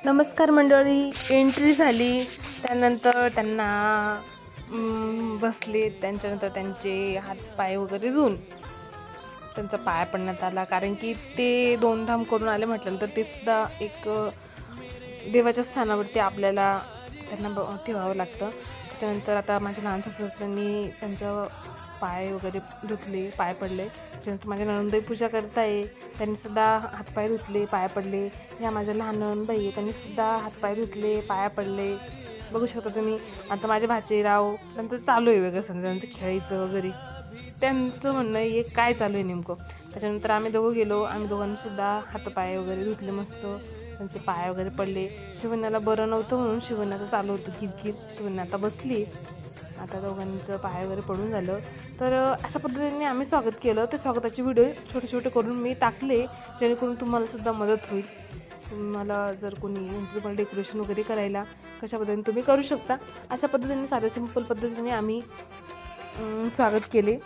नमस्कार मंडळी. एंट्री झाली, त्यानंतर त्यांना बसले, त्यांच्यानंतर त्यांचे हातपाय वगैरे धुवून त्यांचा पाय पडण्यात आला, कारण की ते दोन धाम करून आले म्हटल्यानंतर ते सुद्धा एक देवाच्या स्थानावरती आपल्याला त्यांना ठेवावं लागतं. त्याच्यानंतर आता माझ्या लहान सासूसासऱ्यांनी त्यांच्या पाय वगैरे धुतले, पाय पडले. त्याच्यानंतर माझ्या नणंदबाई पूजा करत आहे, त्यांनीसुद्धा हातपाय धुतले, पाय पडले. ह्या माझ्या लहान नणंदबाई आहे, त्यांनीसुद्धा हातपाय धुतले, पाया पडले. बघू शकता तुम्ही. आता माझे भाचीराव त्यांचं चालू आहे वेगळं समजा, त्यांचं खेळायचं वगैरे, त्यांचं म्हणणं आहे काय चालू आहे नेमकं. त्याच्यानंतर आम्ही दोघं गेलो, आम्ही दोघांनीसुद्धा हातपाय वगैरे धुतले, मस्त त्यांचे पाय वगैरे पडले. शिवण्याला बरं नव्हतं म्हणून शिवण्याचं चालू होतं किरकिर. शिवण्या आता बसली, आता दोघांचं पाय वगैरे पडून झालं. तर अशा पद्धतीने आम्ही स्वागत केलं. ते स्वागताचे व्हिडिओ छोटे छोटे करून मी टाकले, जेणेकरून तुम्हालासुद्धा मदत होईल. तुम्हाला जर कोणी तुम्हाला डेकोरेशन वगैरे करायला कशा पद्धतीने तुम्ही करू शकता, अशा पद्धतीने साध्या सिंपल पद्धतीने आम्ही स्वागत केले.